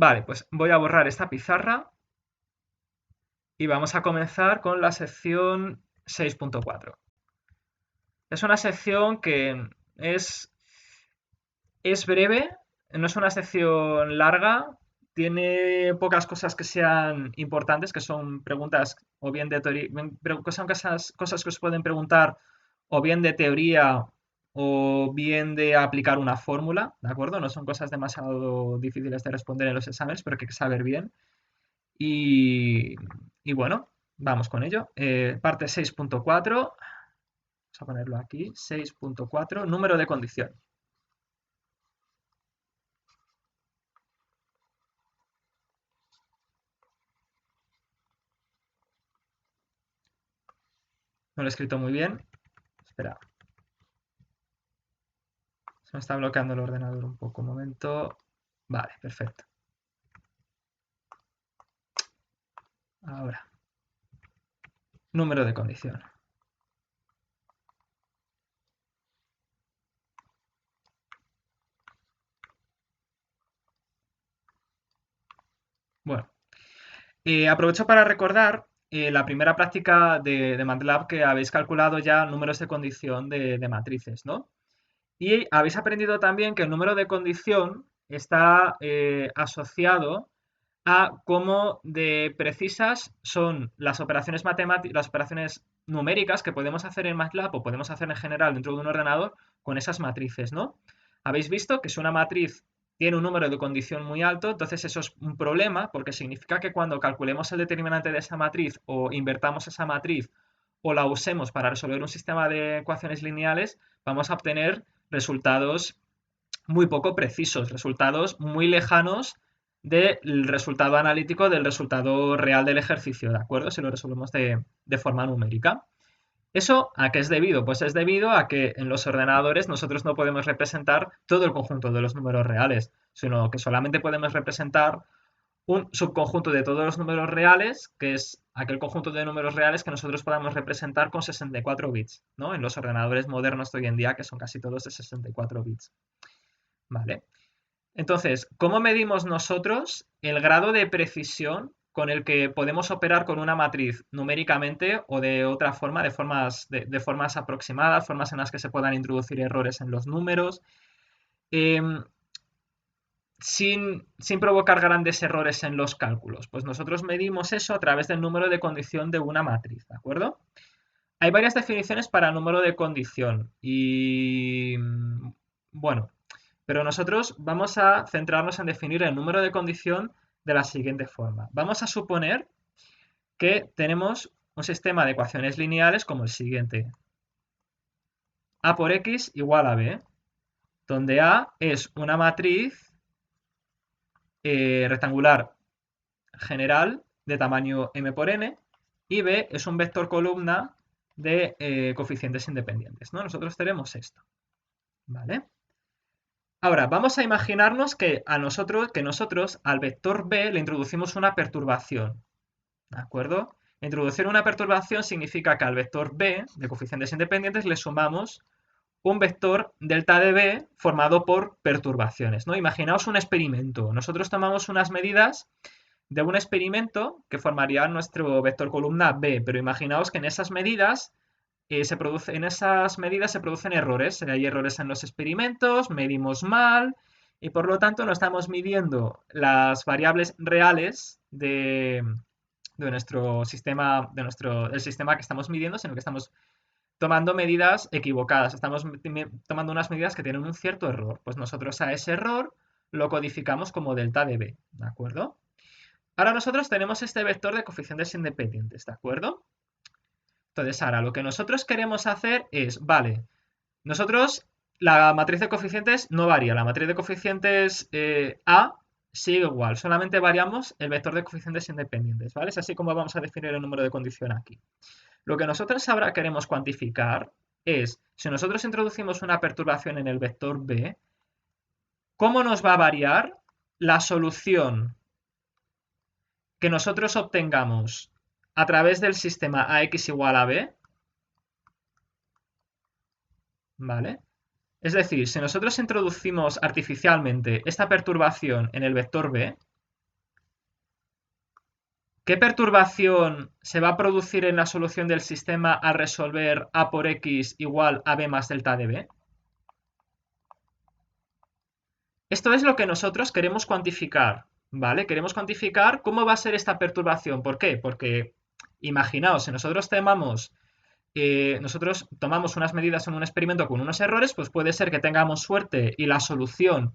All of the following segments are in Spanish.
Vale, pues voy a borrar esta pizarra y vamos a comenzar con la sección 6.4. Es una sección que es, es breve, no es una sección larga, tiene pocas cosas que sean importantes, que son preguntas o bien de teoría, son cosas que os pueden preguntar o bien de teoría o bien de aplicar una fórmula, ¿de acuerdo? No son cosas demasiado difíciles de responder en los exámenes, pero que hay que saber bien. Y, y bueno, vamos con ello. Parte 6.4, vamos a ponerlo aquí, 6.4, número de condición. No lo he escrito muy bien. Espera, se me está bloqueando el ordenador un poco. Un momento. Vale, perfecto. Ahora, número de condición. Bueno, aprovecho para recordar la primera práctica de MATLAB que habéis calculado ya números de condición de matrices, ¿no? Y habéis aprendido también que el número de condición está asociado a cómo de precisas son las operaciones matemáticas, las operaciones numéricas que podemos hacer en MATLAB o podemos hacer en general dentro de un ordenador con esas matrices, ¿no? Habéis visto que si una matriz tiene un número de condición muy alto, entonces eso es un problema porque significa que cuando calculemos el determinante de esa matriz o invertamos esa matriz o la usemos para resolver un sistema de ecuaciones lineales, vamos a obtener resultados muy poco precisos, resultados muy lejanos del resultado analítico del resultado real del ejercicio, ¿de acuerdo? Si lo resolvemos de forma numérica. ¿Eso a qué es debido? Pues es debido a que en los ordenadores nosotros no podemos representar todo el conjunto de los números reales, sino que solamente podemos representar un subconjunto de todos los números reales, que es aquel conjunto de números reales que nosotros podamos representar con 64 bits, ¿no? En los ordenadores modernos de hoy en día, que son casi todos de 64 bits. ¿Vale? Entonces, ¿cómo medimos nosotros el grado de precisión con el que podemos operar con una matriz numéricamente o de otra forma, de formas aproximadas, formas en las que se puedan introducir errores en los números, eh, sin provocar grandes errores en los cálculos? Pues nosotros medimos eso a través del número de condición de una matriz, ¿de acuerdo? Hay varias definiciones para el número de condición y, bueno, pero nosotros vamos a centrarnos en definir el número de condición de la siguiente forma. Vamos a suponer que tenemos un sistema de ecuaciones lineales como el siguiente. A por X igual a B, donde A es una matriz rectangular general de tamaño m por n y B es un vector columna de coeficientes independientes, ¿no? Nosotros tenemos esto, ¿vale? Ahora, vamos a imaginarnos que nosotros al vector B le introducimos una perturbación, ¿de acuerdo? Introducir una perturbación significa que al vector B de coeficientes independientes le sumamos un vector delta de B formado por perturbaciones, ¿no? Imaginaos un experimento. Nosotros tomamos unas medidas de un experimento que formaría nuestro vector columna B, pero imaginaos que en esas medidas se producen errores. Hay errores en los experimentos, medimos mal y por lo tanto no estamos midiendo las variables reales de nuestro sistema, el sistema que estamos midiendo, sino que estamos tomando medidas equivocadas. Estamos tomando unas medidas que tienen un cierto error. Pues nosotros a ese error lo codificamos como delta de B, ¿de acuerdo? Ahora nosotros tenemos este vector de coeficientes independientes, ¿de acuerdo? Entonces, ahora lo que nosotros queremos hacer es, vale, nosotros la matriz de coeficientes no varía, la matriz de coeficientes A sigue igual, solamente variamos el vector de coeficientes independientes, ¿vale? Es así como vamos a definir el número de condición aquí. Lo que nosotros ahora queremos cuantificar es, si nosotros introducimos una perturbación en el vector B, ¿cómo nos va a variar la solución que nosotros obtengamos a través del sistema AX igual a B? ¿Vale? Es decir, si nosotros introducimos artificialmente esta perturbación en el vector B, ¿Qué perturbación se va a producir en la solución del sistema al resolver a por x igual a b más delta de b? Esto es lo que nosotros queremos cuantificar, ¿vale? Queremos cuantificar cómo va a ser esta perturbación. ¿Por qué? Porque imaginaos, si nosotros tomamos unas medidas en un experimento con unos errores, pues puede ser que tengamos suerte y la solución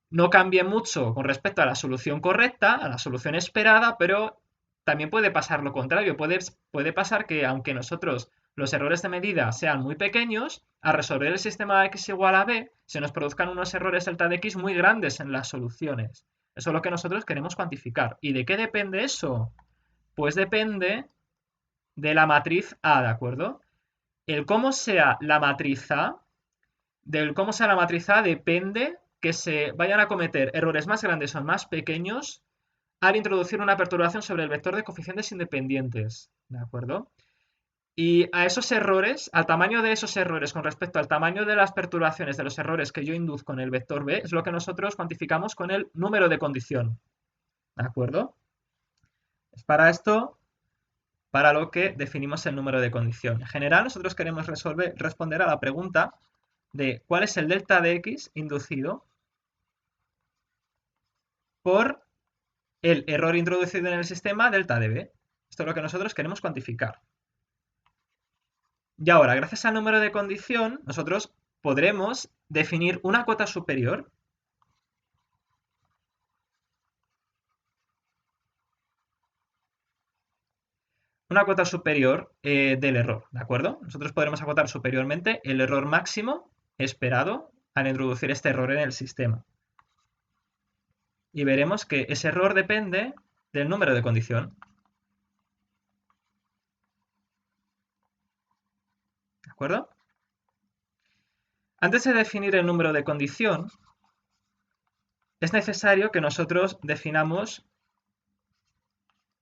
no cambie mucho con respecto a la solución correcta, a la solución esperada, pero también puede pasar lo contrario. Puede pasar que aunque nosotros los errores de medida sean muy pequeños, al resolver el sistema x igual a b, se nos produzcan unos errores delta de x muy grandes en las soluciones. Eso es lo que nosotros queremos cuantificar. ¿Y de qué depende eso? Pues depende de la matriz A, ¿de acuerdo? El cómo sea la matriz A, del cómo sea la matriz A depende que se vayan a cometer errores más grandes o más pequeños al introducir una perturbación sobre el vector de coeficientes independientes, ¿de acuerdo? Y a esos errores, al tamaño de esos errores con respecto al tamaño de las perturbaciones de los errores que yo induzco en el vector B, es lo que nosotros cuantificamos con el número de condición, ¿de acuerdo? Es para esto para lo que definimos el número de condición. En general, nosotros queremos responder a la pregunta de cuál es el delta de x inducido por el error introducido en el sistema delta de b. Esto es lo que nosotros queremos cuantificar. Y ahora, gracias al número de condición, nosotros podremos definir una cota superior. Una cota superior del error, ¿de acuerdo? Nosotros podremos acotar superiormente el error máximo esperado al introducir este error en el sistema. Y veremos que ese error depende del número de condición. ¿De acuerdo? Antes de definir el número de condición, es necesario que nosotros definamos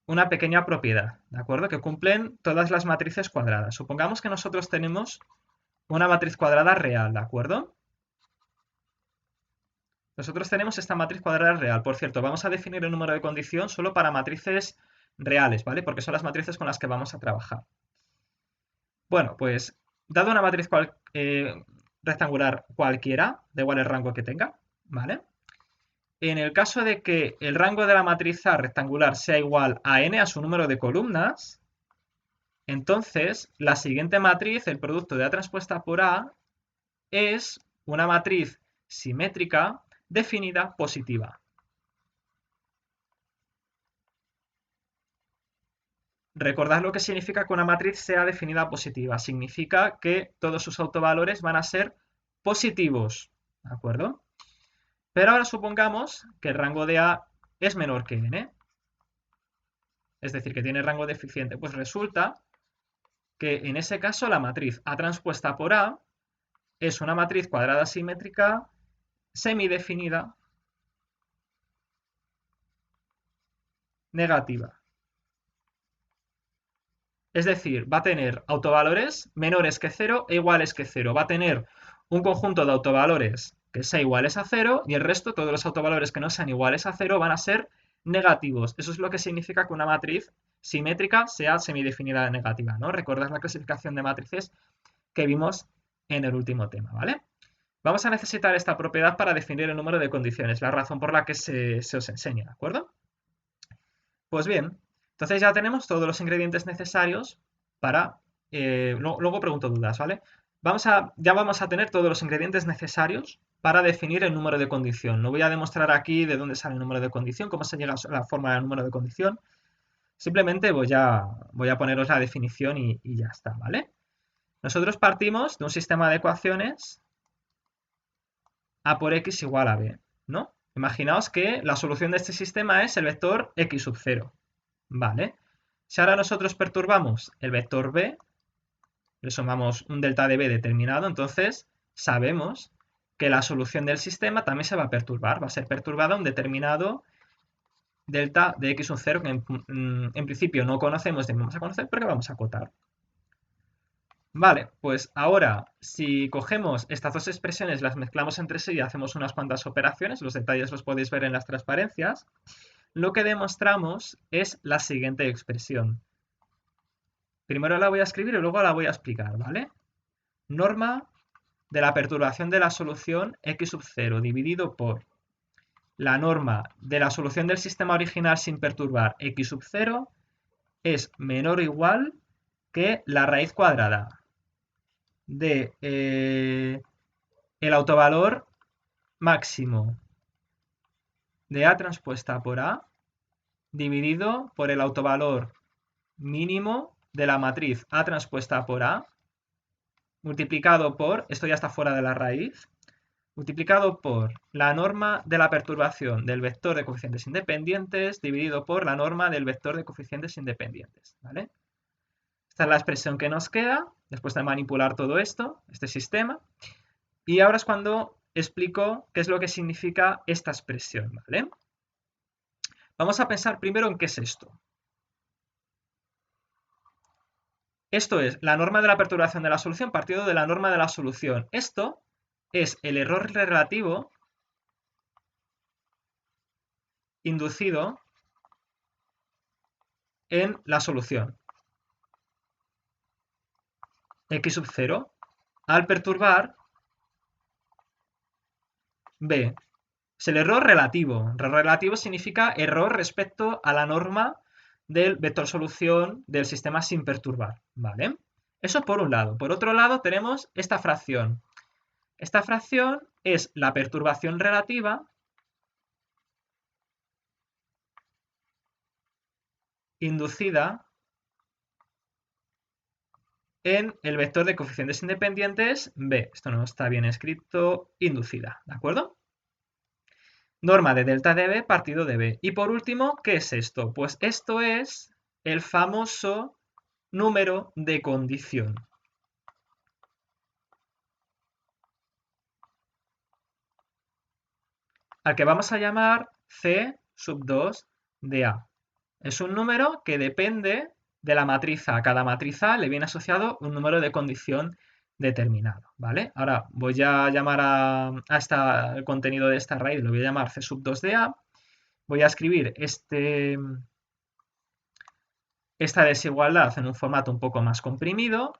una pequeña propiedad, ¿de acuerdo? Que cumplen todas las matrices cuadradas. Supongamos que nosotros tenemos una matriz cuadrada real, ¿de acuerdo? Nosotros tenemos esta matriz cuadrada real. Por cierto, vamos a definir el número de condición solo para matrices reales, ¿vale? Porque son las matrices con las que vamos a trabajar. Bueno, pues dado una matriz rectangular cualquiera, da igual el rango que tenga, ¿vale? En el caso de que el rango de la matriz A rectangular sea igual a n a su número de columnas, entonces la siguiente matriz, el producto de A transpuesta por A, es una matriz simétrica definida positiva. Recordad lo que significa que una matriz sea definida positiva. Significa que todos sus autovalores van a ser positivos, ¿de acuerdo? Pero ahora supongamos que el rango de A es menor que n, es decir, que tiene rango deficiente. Pues resulta que en ese caso la matriz A transpuesta por A es una matriz cuadrada simétrica semidefinida negativa. Es decir, va a tener autovalores menores que 0 e iguales que 0. Va a tener un conjunto de autovalores que sea iguales a 0 y el resto, todos los autovalores que no sean iguales a 0, van a ser negativos. Eso es lo que significa que una matriz simétrica sea semidefinida negativa, ¿no? Recordad la clasificación de matrices que vimos en el último tema, ¿vale? Vamos a necesitar esta propiedad para definir el número de condiciones, la razón por la que se os enseña, ¿de acuerdo? Pues bien, entonces ya tenemos todos los ingredientes necesarios para... luego pregunto dudas, ¿vale? Ya vamos a tener todos los ingredientes necesarios para definir el número de condición. No voy a demostrar aquí de dónde sale el número de condición, cómo se llega a la forma del número de condición. Simplemente voy a poneros la definición y ya está, ¿vale? Nosotros partimos de un sistema de ecuaciones a por x igual a b, ¿no? Imaginaos que la solución de este sistema es el vector x sub 0, ¿vale? Si ahora nosotros perturbamos el vector b, le sumamos un delta de b determinado, entonces sabemos que la solución del sistema también se va a perturbar, va a ser perturbada un determinado delta de x sub 0 que en principio no conocemos ni vamos a conocer, pero que vamos a acotar. Vale, pues ahora si cogemos estas dos expresiones, las mezclamos entre sí y hacemos unas cuantas operaciones, los detalles los podéis ver en las transparencias, lo que demostramos es la siguiente expresión. Primero la voy a escribir y luego la voy a explicar, ¿vale? Norma de la perturbación de la solución x sub 0 dividido por la norma de la solución del sistema original sin perturbar x sub 0 es menor o igual que la raíz cuadrada de el autovalor máximo de A transpuesta por A dividido por el autovalor mínimo de la matriz A transpuesta por A multiplicado por, esto ya está fuera de la raíz, multiplicado por la norma de la perturbación del vector de coeficientes independientes dividido por la norma del vector de coeficientes independientes, ¿vale? Esta es la expresión que nos queda después de manipular todo esto, este sistema. Y ahora es cuando explico qué es lo que significa esta expresión, ¿vale? Vamos a pensar primero en qué es esto. Esto es la norma de la perturbación de la solución partido de la norma de la solución. Esto es el error relativo inducido en la solución x sub 0 al perturbar b. Es el error relativo. Error relativo significa error respecto a la norma del vector solución del sistema sin perturbar, ¿vale? Eso por un lado. Por otro lado tenemos esta fracción. Esta fracción es la perturbación relativa inducida en el vector de coeficientes independientes b. Esto no está bien escrito, inducida, ¿de acuerdo? Norma de delta de b partido de b. Y por último, ¿qué es esto? Pues esto es el famoso número de condición. Al que vamos a llamar C sub 2 de A. Es un número que depende de la matriz A. A cada matriz A le viene asociado un número de condición determinado, ¿vale? Ahora voy a llamar el contenido de esta raíz, lo voy a llamar C sub 2 de A. Voy a escribir esta desigualdad en un formato un poco más comprimido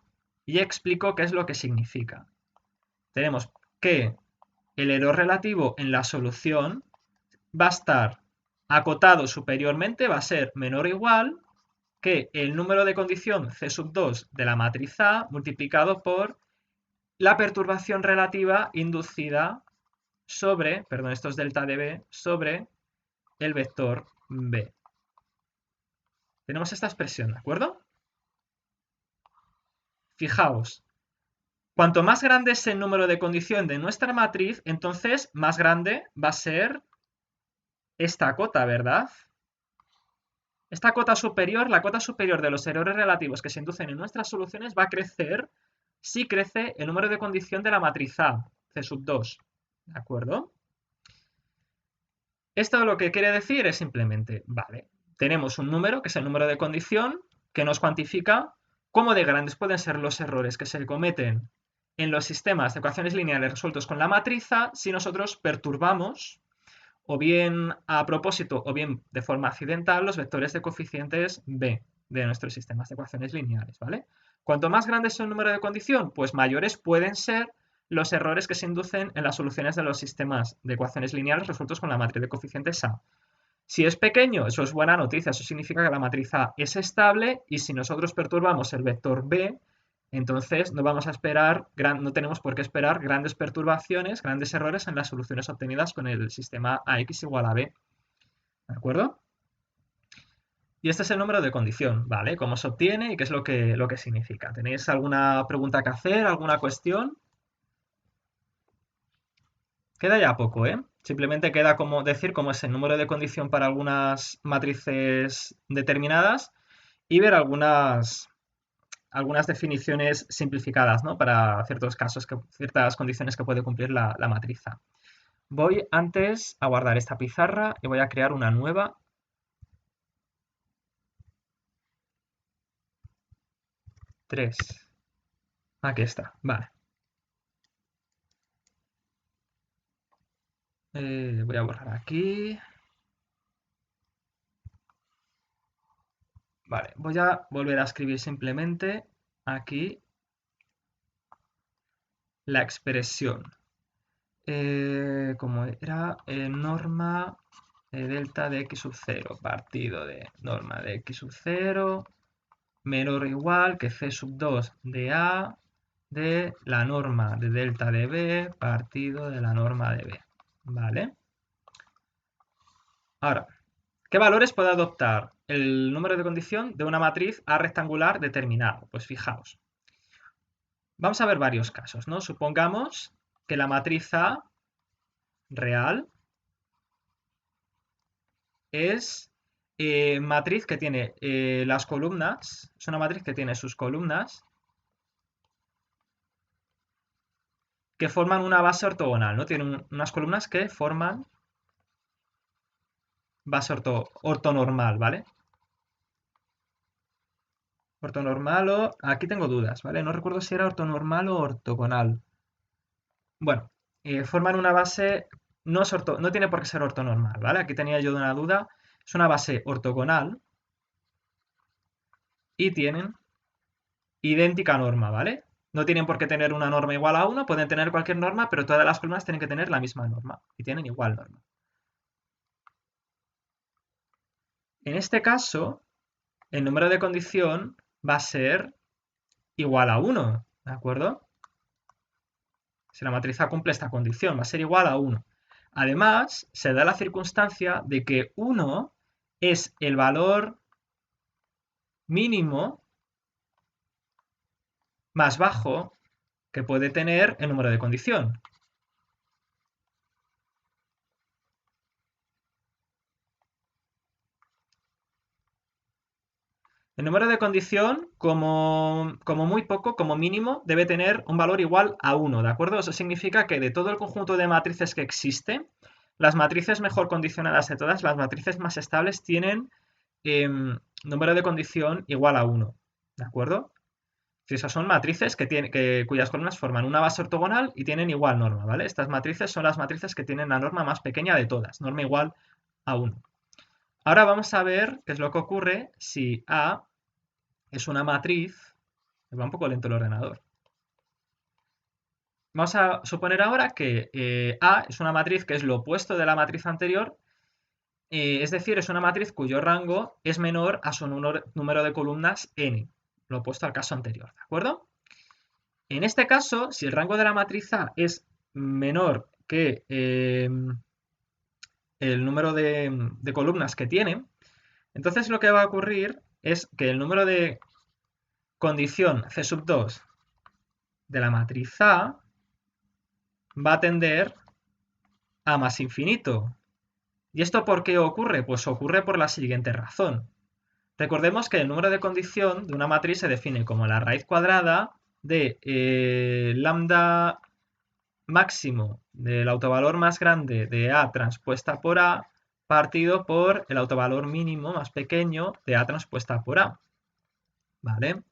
y explico qué es lo que significa. Tenemos que el error relativo en la solución va a estar acotado superiormente, va a ser menor o igual que el número de condición C sub 2 de la matriz A multiplicado por la perturbación relativa inducida sobre, perdón, esto es delta de B, sobre el vector B. Tenemos esta expresión, ¿de acuerdo? Fijaos, cuanto más grande es el número de condición de nuestra matriz, entonces más grande va a ser esta cota, ¿verdad? Esta cota superior, la cota superior de los errores relativos que se inducen en nuestras soluciones va a crecer si crece el número de condición de la matriz A, C sub 2, ¿de acuerdo? Esto lo que quiere decir es simplemente, vale, tenemos un número, que es el número de condición, que nos cuantifica cómo de grandes pueden ser los errores que se cometen en los sistemas de ecuaciones lineales resueltos con la matriz A si nosotros perturbamos, o bien a propósito o bien de forma accidental, los vectores de coeficientes B de nuestros sistemas de ecuaciones lineales, ¿vale? Cuanto más grande es el número de condición, pues mayores pueden ser los errores que se inducen en las soluciones de los sistemas de ecuaciones lineales resueltos con la matriz de coeficientes A. Si es pequeño, eso es buena noticia, eso significa que la matriz A es estable y si nosotros perturbamos el vector B, entonces no vamos a esperar, no tenemos por qué esperar grandes perturbaciones, grandes errores en las soluciones obtenidas con el sistema AX igual a B. ¿De acuerdo? Y este es el número de condición, ¿vale? ¿Cómo se obtiene y qué es lo que significa? ¿Tenéis alguna pregunta que hacer, alguna cuestión? Queda ya poco, ¿eh? Simplemente queda como decir cómo es el número de condición para algunas matrices determinadas y ver algunas definiciones simplificadas, ¿no? Para ciertos casos, ciertas condiciones que puede cumplir la matriz A. Voy antes a guardar esta pizarra y voy a crear una nueva. 3. Aquí está, vale. Voy a borrar aquí. Vale, voy a volver a escribir simplemente aquí la expresión. Como era norma de delta de x sub 0, partido de norma de x sub 0 menor o igual que c sub 2 de a de la norma de delta de b partido de la norma de b. ¿Vale? Ahora, ¿qué valores puede adoptar el número de condición de una matriz A rectangular determinado? Pues fijaos. Vamos a ver varios casos, ¿no? Supongamos que la matriz A real es matriz que tiene las columnas, es una matriz que tiene sus columnas que forman una base ortogonal, ¿no? Tiene unas columnas que forman base ortonormal, ¿vale? Ortonormal o... Aquí tengo dudas, ¿vale? No recuerdo si era ortonormal o ortogonal. Bueno, forman una base... No tiene por qué ser ortonormal, ¿vale? Aquí tenía yo una duda. Es una base ortogonal y tienen idéntica norma, ¿vale? No tienen por qué tener una norma igual a 1, pueden tener cualquier norma, pero todas las columnas tienen que tener la misma norma y tienen igual norma. En este caso, el número de condición va a ser igual a 1, ¿de acuerdo? Si la matriz A cumple esta condición, va a ser igual a 1. Además, se da la circunstancia de que 1 es el valor mínimo más bajo que puede tener el número de condición. El número de condición, como muy poco, como mínimo, debe tener un valor igual a 1, ¿de acuerdo? Eso significa que de todo el conjunto de matrices que existe, las matrices mejor condicionadas de todas, las matrices más estables, tienen número de condición igual a 1, ¿de acuerdo? Si esas son matrices cuyas columnas forman una base ortogonal y tienen igual norma, ¿vale? Estas matrices son las matrices que tienen la norma más pequeña de todas, norma igual a 1. Ahora vamos a ver qué es lo que ocurre si A es una matriz... Me va un poco lento el ordenador. Vamos a suponer ahora que A es una matriz que es lo opuesto de la matriz anterior, es decir, es una matriz cuyo rango es menor a su número de columnas n, lo opuesto al caso anterior, ¿de acuerdo? En este caso, si el rango de la matriz A es menor que el número de columnas que tiene, entonces lo que va a ocurrir es que el número de condición C sub 2 de la matriz A va a tender a más infinito. ¿Y esto por qué ocurre? Pues ocurre por la siguiente razón. Recordemos que el número de condición de una matriz se define como la raíz cuadrada de lambda máximo del autovalor más grande de A transpuesta por A partido por el autovalor mínimo más pequeño de A transpuesta por A. ¿Vale?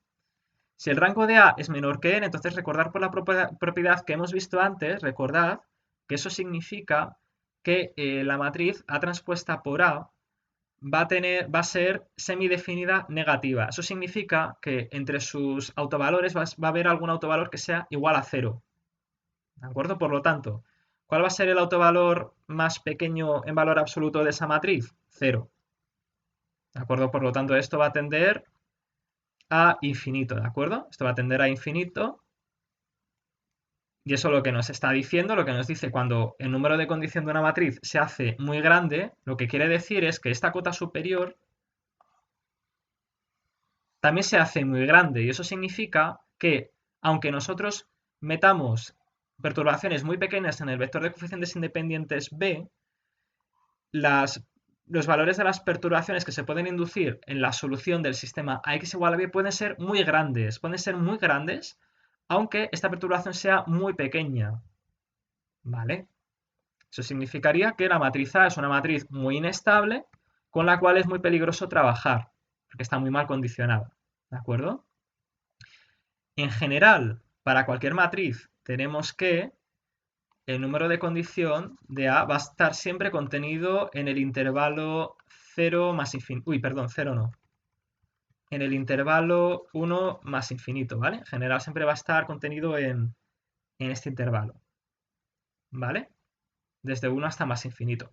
Si el rango de A es menor que n, entonces recordar por la propiedad que hemos visto antes, recordad que eso significa que la matriz A transpuesta por A va a ser semidefinida negativa. Eso significa que entre sus autovalores va a haber algún autovalor que sea igual a 0. ¿De acuerdo? Por lo tanto, ¿cuál va a ser el autovalor más pequeño en valor absoluto de esa matriz? 0. ¿De acuerdo? Por lo tanto, esto va a tender a infinito, ¿de acuerdo? Esto va a tender a infinito. Y eso lo que nos está diciendo, lo que nos dice cuando el número de condición de una matriz se hace muy grande, lo que quiere decir es que esta cota superior también se hace muy grande. Y eso significa que, aunque nosotros metamos perturbaciones muy pequeñas en el vector de coeficientes independientes B, los valores de las perturbaciones que se pueden inducir en la solución del sistema AX igual a B pueden ser muy grandes, aunque esta perturbación sea muy pequeña. ¿Vale? Eso significaría que la matriz A es una matriz muy inestable, con la cual es muy peligroso trabajar, porque está muy mal condicionada. ¿De acuerdo? En general, para cualquier matriz tenemos que el número de condición de A va a estar siempre contenido en el intervalo 0 más infinito. Uy, perdón, 0 no. en el intervalo 1 más infinito, ¿vale? En general siempre va a estar contenido en este intervalo, ¿vale? Desde 1 hasta más infinito.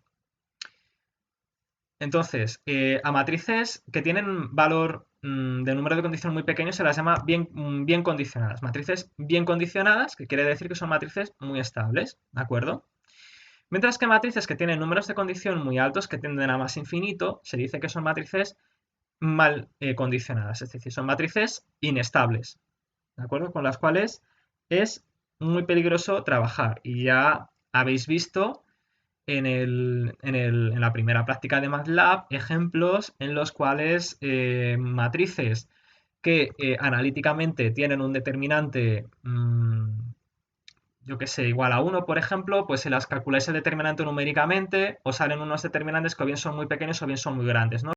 Entonces, a matrices que tienen valor de número de condición muy pequeño se las llama bien condicionadas. Matrices bien condicionadas, que quiere decir que son matrices muy estables, ¿de acuerdo? Mientras que matrices que tienen números de condición muy altos, que tienden a más infinito, se dice que son matrices mal condicionadas, es decir, son matrices inestables, ¿de acuerdo? Con las cuales es muy peligroso trabajar. Y ya habéis visto en la primera práctica de MATLAB ejemplos en los cuales matrices que analíticamente tienen un determinante, yo que sé, igual a 1, por ejemplo, pues si las calculáis el determinante numéricamente, os salen unos determinantes que o bien son muy pequeños o bien son muy grandes, ¿no?